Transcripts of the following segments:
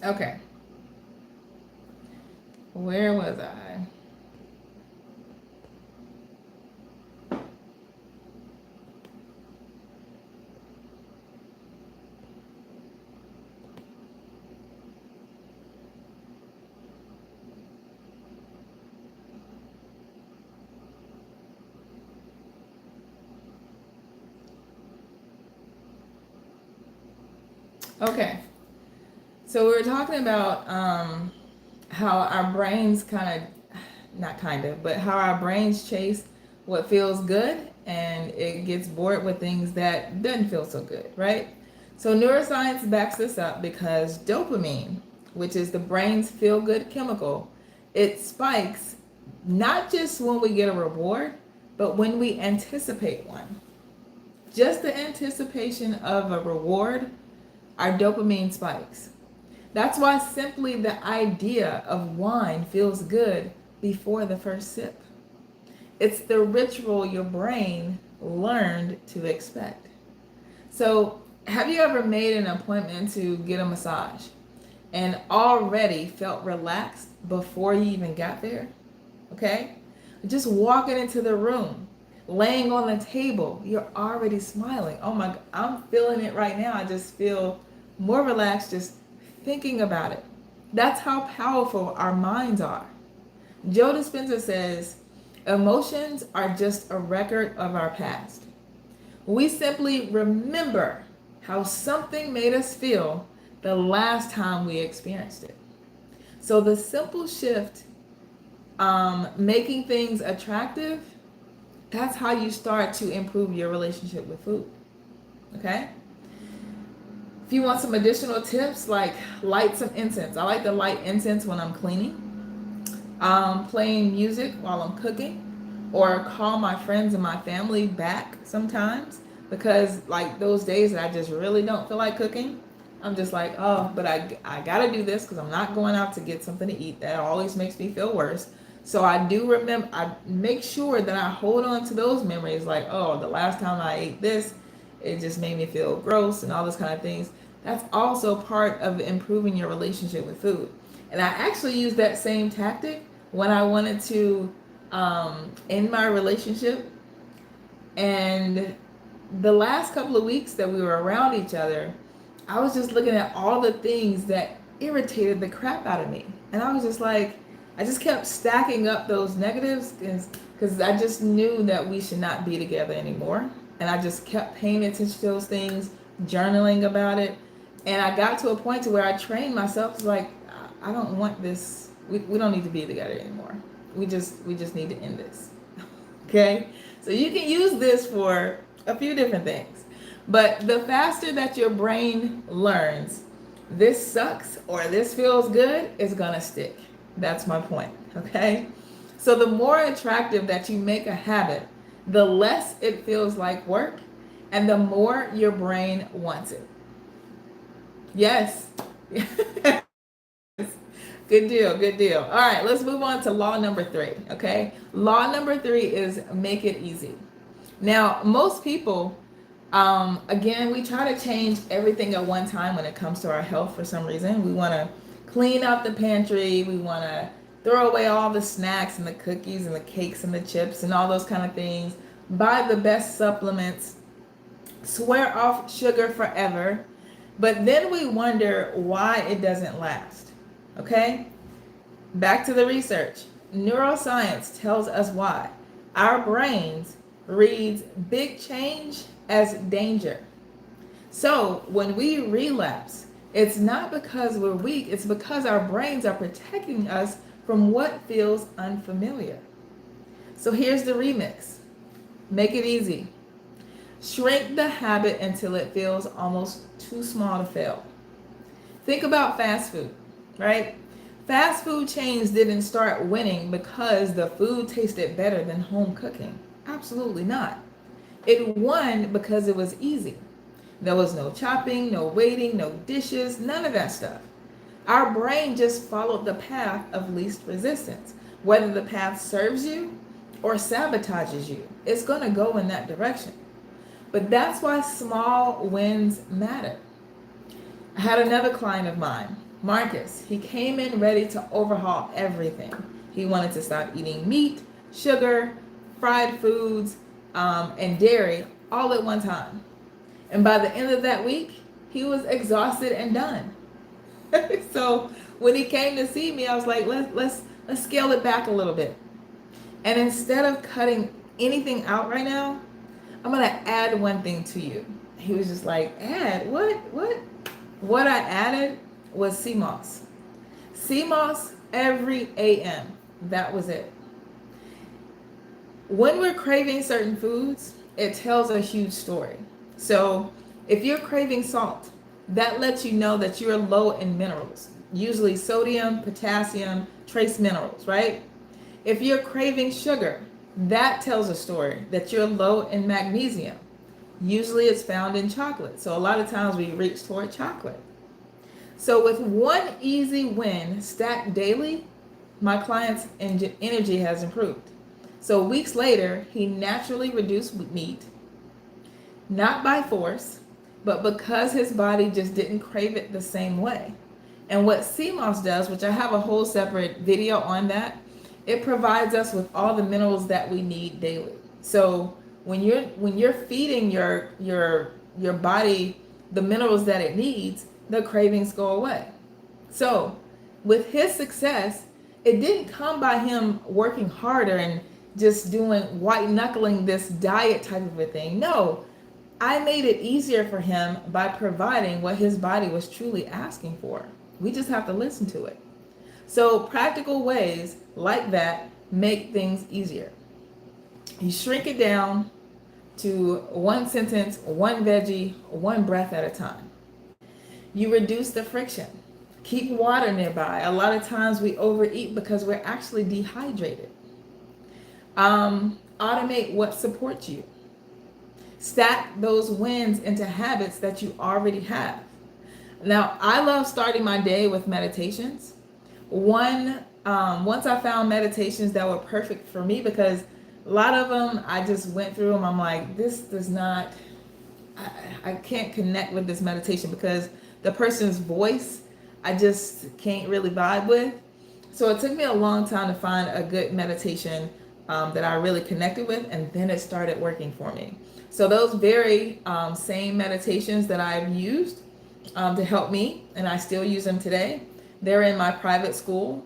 Okay, where was I? Okay, so we were talking about how our brains kind of, not kind of, but how our brains chase what feels good and it gets bored with things that doesn't feel so good, right? So neuroscience backs this up because dopamine, which is the brain's feel good chemical, it spikes not just when we get a reward, but when we anticipate one. Just the anticipation of a reward, our dopamine spikes. That's why simply the idea of wine feels good before the first sip. It's the ritual your brain learned to expect. So, have you ever made an appointment to get a massage and already felt relaxed before you even got there? Okay? Just walking into the room, laying on the table, you're already smiling. Oh my, I'm feeling it right now. I just feel more relaxed just thinking about it. That's how powerful our minds are. Joe Dispenza says, emotions are just a record of our past. We simply remember how something made us feel the last time we experienced it. So the simple shift, making things attractive, that's how you start to improve your relationship with food. Okay? If you want some additional tips, like light some incense. I like to light incense when I'm cleaning, playing music while I'm cooking, or call my friends and my family back sometimes because, like, those days that I just really don't feel like cooking, I'm just like, oh, but I got to do this because I'm not going out to get something to eat. That always makes me feel worse. So I do remember, I make sure that I hold on to those memories like, oh, the last time I ate this, it just made me feel gross and all those kind of things. That's also part of improving your relationship with food. And I actually use that same tactic when I wanted to end my relationship. And the last couple of weeks that we were around each other, I was just looking at all the things that irritated the crap out of me. And I was just like, I just kept stacking up those negatives because I just knew that we should not be together anymore. And I just kept paying attention to those things, journaling about it. And I got to a point to where I trained myself to like, I don't want this. We don't need to be together anymore. We just need to end this. Okay? So you can use this for a few different things. But the faster that your brain learns this sucks or this feels good, it's gonna stick. That's my point. Okay? So the more attractive that you make a habit, the less it feels like work and the more your brain wants it. Yes. Good deal, good deal. All right, let's move on to law number 3. Okay, law number 3 is make it easy. Now, most people, again, we try to change everything at one time when it comes to our health for some reason. We want to clean out the pantry, we want to throw away all the snacks and the cookies and the cakes and the chips and all those kind of things, buy the best supplements, swear off sugar forever, but then we wonder why it doesn't last. Okay? Back to the research. Neuroscience tells us why. Our brains reads big change as danger. So when we relapse, it's not because we're weak, it's because our brains are protecting us from what feels unfamiliar. So here's the remix. Make it easy. Shrink the habit until it feels almost too small to fail. Think about fast food, right? Fast food chains didn't start winning because the food tasted better than home cooking. Absolutely not. It won because it was easy. There was no chopping, no waiting, no dishes, none of that stuff. Our brain just followed the path of least resistance. Whether the path serves you or sabotages you, it's going to go in that direction. But that's why small wins matter. I had another client of mine. Marcus, he came in ready to overhaul everything. He wanted to stop eating meat, sugar, fried foods, and dairy all at one time. And by the end of that week, he was exhausted and done. So when he came to see me, I was like, let's scale it back a little bit. And instead of cutting anything out right now, I'm gonna add one thing to you. He was just like, add what? What I added was sea moss. Sea moss every AM. That was it. When we're craving certain foods, it tells a huge story. So if you're craving salt, that lets you know that you're low in minerals, usually sodium, potassium, trace minerals, right? If you're craving sugar, that tells a story that you're low in magnesium. Usually it's found in chocolate. So a lot of times we reach toward chocolate. So with one easy win stacked daily, my client's energy has improved. So weeks later, he naturally reduced meat, not by force, but because his body just didn't crave it the same way. And what sea moss does, which I have a whole separate video on that, it provides us with all the minerals that we need daily. So when you're feeding your body the minerals that it needs, the cravings go away. So with his success, it didn't come by him working harder and just doing white knuckling this diet type of a thing. No, I made it easier for him by providing what his body was truly asking for. We just have to listen to it. So practical ways like that make things easier. You shrink it down to one sentence, one veggie, one breath at a time. You reduce the friction. Keep water nearby. A lot of times we overeat because we're actually dehydrated. Automate what supports you. Stack those wins into habits that you already have. Now, I love starting my day with meditations. Once I found meditations that were perfect for me, because a lot of them, I just went through them. I'm like, this does not, I can't connect with this meditation because the person's voice, I just can't really vibe with. So it took me a long time to find a good meditation that I really connected with, and then it started working for me. So those very same meditations that I've used to help me, and I still use them today, they're in my private school.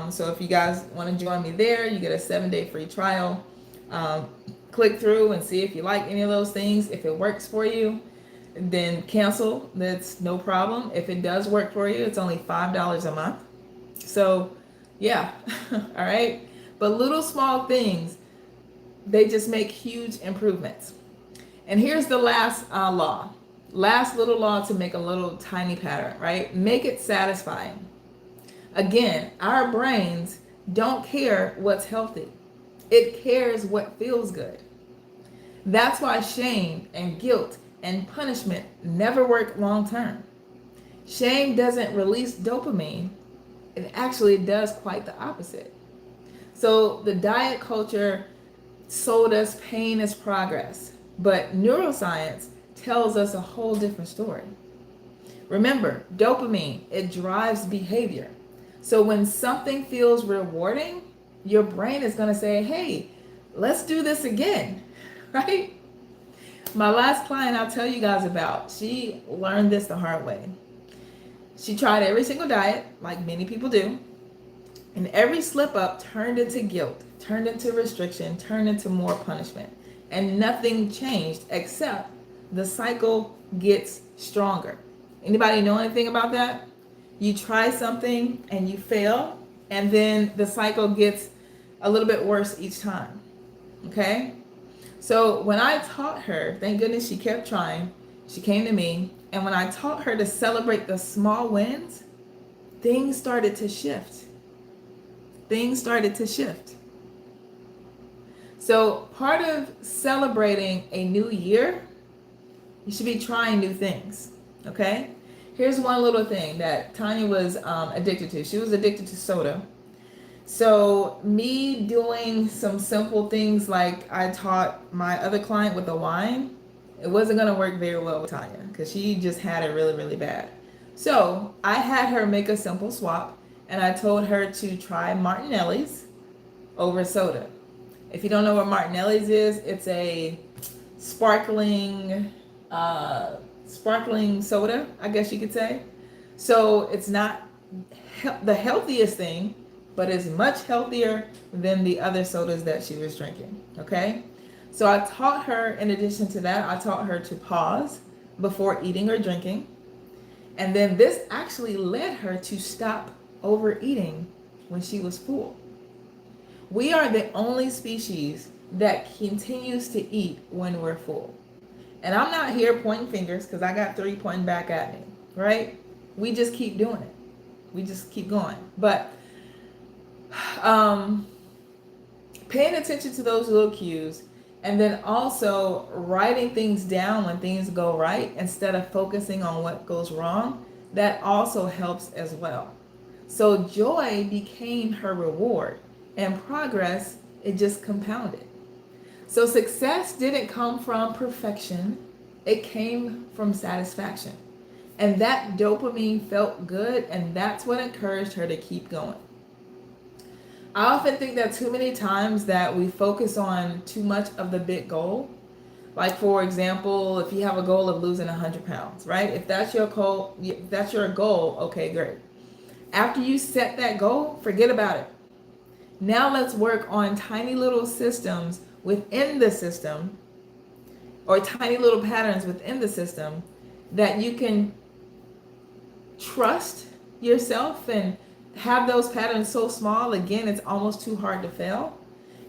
So if you guys want to join me there, you get a 7-day free trial. Click through and see if you like any of those things. If it works for you, then cancel. That's no problem. If it does work for you, it's only $5 a month. So yeah, all right. But little small things, they just make huge improvements. And here's the last last little law to make a little tiny pattern, right? Make it satisfying. Again, our brains don't care what's healthy. It cares what feels good. That's why shame and guilt and punishment never work long term. Shame doesn't release dopamine. It actually does quite the opposite. So the diet culture sold us pain as progress, but neuroscience tells us a whole different story. Remember, dopamine, it drives behavior. So when something feels rewarding, your brain is going to say, hey, let's do this again, right? My last client I'll tell you guys about, she learned this the hard way. She tried every single diet, like many people do, and every slip up turned into guilt, turned into restriction, turned into more punishment. And nothing changed except the cycle gets stronger. Anybody know anything about that? You try something and you fail, and then the cycle gets a little bit worse each time. Okay? So when I taught her, thank goodness she kept trying, she came to me, and when I taught her to celebrate the small wins, things started to shift. Things started to shift. So part of celebrating a new year, you should be trying new things, okay? Here's one little thing that Tanya was addicted to. She was addicted to soda. So me doing some simple things like I taught my other client with the wine, it wasn't going to work very well with Tanya because she just had it really, really bad. So I had her make a simple swap, and I told her to try Martinelli's over soda. If you don't know what Martinelli's is, it's a sparkling, uh, sparkling soda, I guess you could say. So it's not the healthiest thing, but it's much healthier than the other sodas that she was drinking. Okay. So I taught her, in addition to that, I taught her to pause before eating or drinking. And then this actually led her to stop overeating when she was full. We are the only species that continues to eat when we're full. And I'm not here pointing fingers because I got three pointing back at me, right? We just keep doing it. We just keep going. But um, paying attention to those little cues, and then also writing things down when things go right instead of focusing on what goes wrong, that also helps as well. So joy became her reward, and progress, it just compounded. So success didn't come from perfection, it came from satisfaction. And that dopamine felt good, and that's what encouraged her to keep going. I often think that too many times that we focus on too much of the big goal. Like, for example, if you have a goal of losing 100 pounds, right? If that's your goal, okay, great. After you set that goal, forget about it. Now let's work on tiny little systems within the system, or tiny little patterns within the system, that you can trust yourself and have those patterns so small, again, it's almost too hard to fail.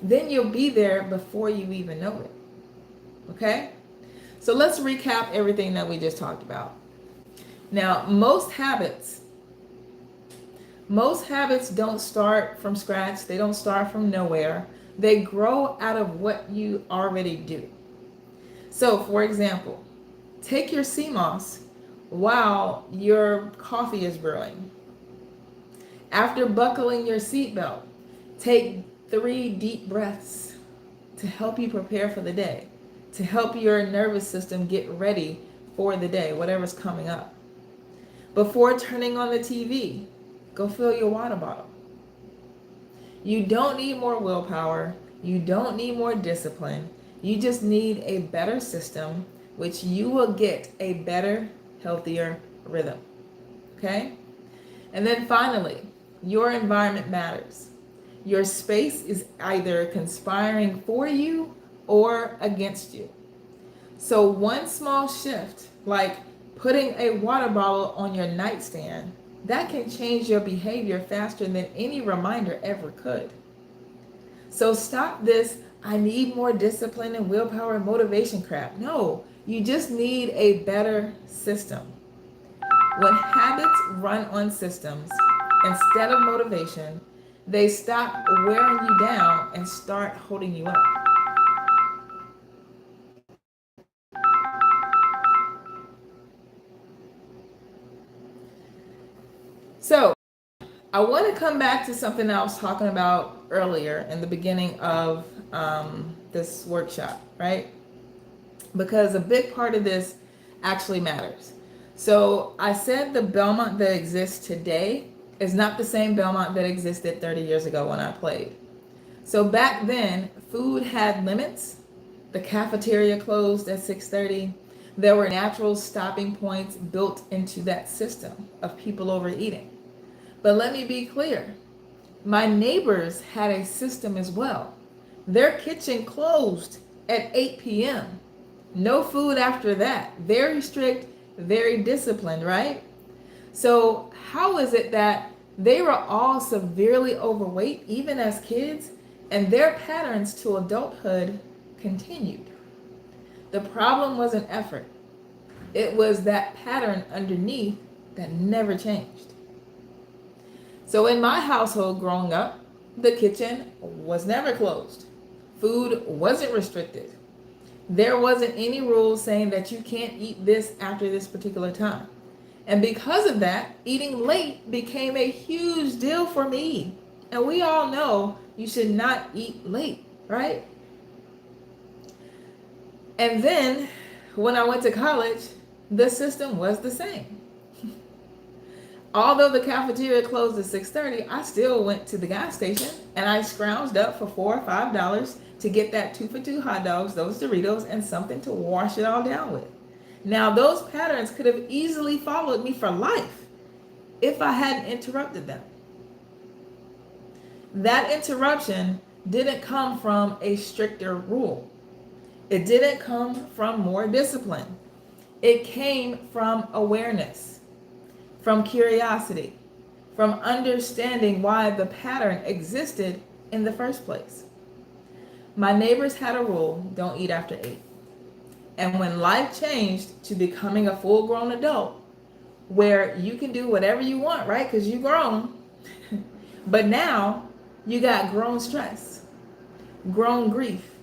Then you'll be there before you even know it. Okay? So let's recap everything that we just talked about. Now, most habits don't start from scratch. They don't start from nowhere. They grow out of what you already do. So, for example, take your CMOS while your coffee is brewing. After buckling your seatbelt, take 3 deep breaths to help you prepare for the day, to help your nervous system get ready for the day, whatever's coming up. Before turning on the TV, go fill your water bottle. You don't need more willpower. You don't need more discipline. You just need a better system, which you will get a better, healthier rhythm. Okay? And then finally, your environment matters. Your space is either conspiring for you or against you. So one small shift, like putting a water bottle on your nightstand, that can change your behavior faster than any reminder ever could. So stop this, I need more discipline and willpower and motivation crap. No, you just need a better system. When habits run on systems instead of motivation, they stop wearing you down and start holding you up. So, I want to come back to something I was talking about earlier in the beginning of this workshop, right? Because a big part of this actually matters. So I said the Belmont that exists today is not the same Belmont that existed 30 years ago when I played. So back then, food had limits. The cafeteria closed at 6:30. There were natural stopping points built into that system of people overeating. But let me be clear. My neighbors had a system as well. Their kitchen closed at 8 p.m. No food after that. Very strict, very disciplined, right? So how is it that they were all severely overweight, even as kids, and their patterns to adulthood continued? The problem wasn't effort. It was that pattern underneath that never changed. So in my household growing up, the kitchen was never closed. Food wasn't restricted. There wasn't any rule saying that you can't eat this after this particular time. And because of that, eating late became a huge deal for me. And we all know you should not eat late, right? And then when I went to college, the system was the same. Although the cafeteria closed at 6:30, I still went to the gas station and I scrounged up for $4 or $5 to get that 2 for $2 hot dogs, those Doritos, and something to wash it all down with. Now, those patterns could have easily followed me for life if I hadn't interrupted them. That interruption didn't come from a stricter rule. It didn't come from more discipline. It came from awareness, from curiosity, from understanding why the pattern existed in the first place. My neighbors had a rule, don't eat after 8. And when life changed to becoming a full-grown adult, where you can do whatever you want, right? Because you're grown. But now you got grown stress, grown grief,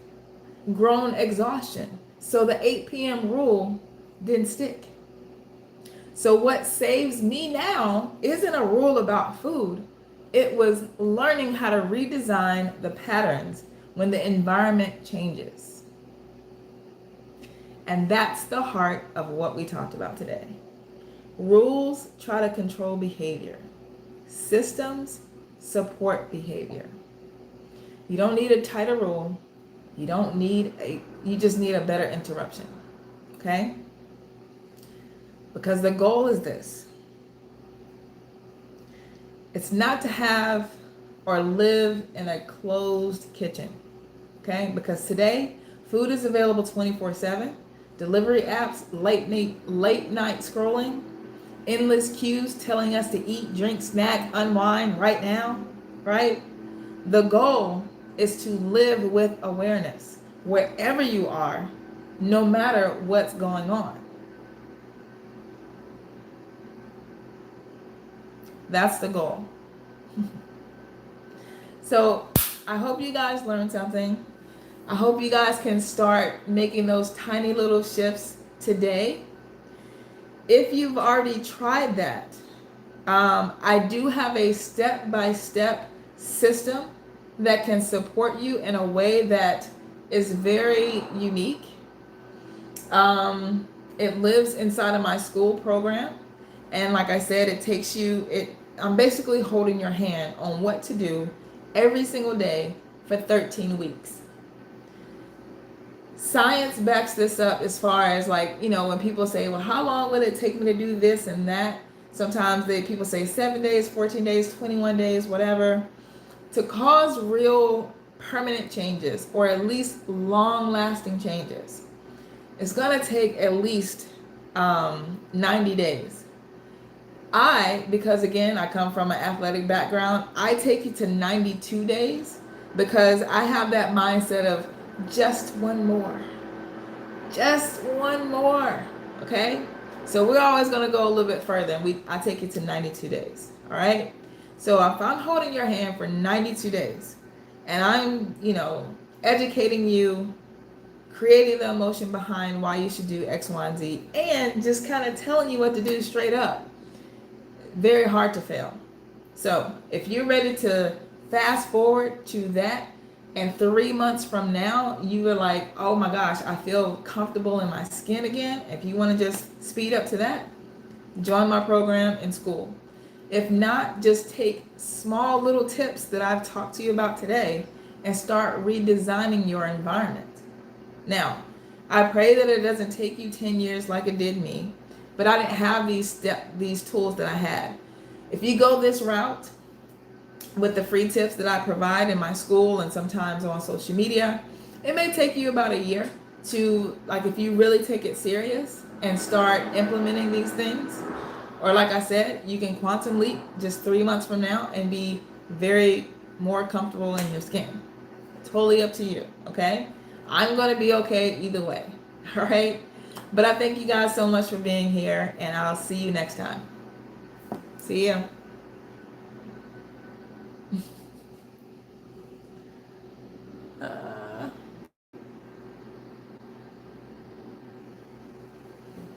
grown exhaustion. So the 8 p.m. rule didn't stick. So what saves me now isn't a rule about food. It was learning how to redesign the patterns when the environment changes. And that's the heart of what we talked about today. Rules try to control behavior. Systems support behavior. You don't need a tighter rule. You just need a better interruption. Okay? Because the goal is this. It's not to have or live in a closed kitchen. Okay? Because today, food is available 24/7. Delivery apps, late night scrolling, endless cues telling us to eat, drink, snack, unwind right now, right? The goal is to live with awareness wherever you are, no matter what's going on. That's the goal. So I hope you guys learned something. I hope you guys can start making those tiny little shifts today. If you've already tried that, I do have a step-by-step system that can support you in a way that is very unique. It lives inside of my school program. And like I said, I'm basically holding your hand on what to do every single day for 13 weeks. Science backs this up as far as when people say, well, how long will it take me to do this and that? Sometimes people say 7 days, 14 days, 21 days, whatever. To cause real permanent changes, or at least long-lasting changes, it's going to take at least 90 days. Because again, I come from an athletic background, I take it to 92 days because I have that mindset of just one more, okay? So we're always going to go a little bit further, and I take it to 92 days, all right? So if I'm holding your hand for 92 days, and I'm, educating you, creating the emotion behind why you should do X, Y, and Z, and just kind of telling you what to do straight up, very hard to fail. So if you're ready to fast forward to that, and 3 months from now, you are like, oh my gosh, I feel comfortable in my skin again. If you want to just speed up to that, join my program in school. If not, just take small little tips that I've talked to you about today and start redesigning your environment. Now, I pray that it doesn't take you 10 years like it did me, but I didn't have these tools that I had. If you go this route, with the free tips that I provide in my school and sometimes on social media, it may take you about a year to, if you really take it serious and start implementing these things. Or like I said, you can quantum leap just 3 months from now and be very more comfortable in your skin. Totally up to you, okay? I'm going to be okay either way, all right? But I thank you guys so much for being here, and I'll see you next time. See ya.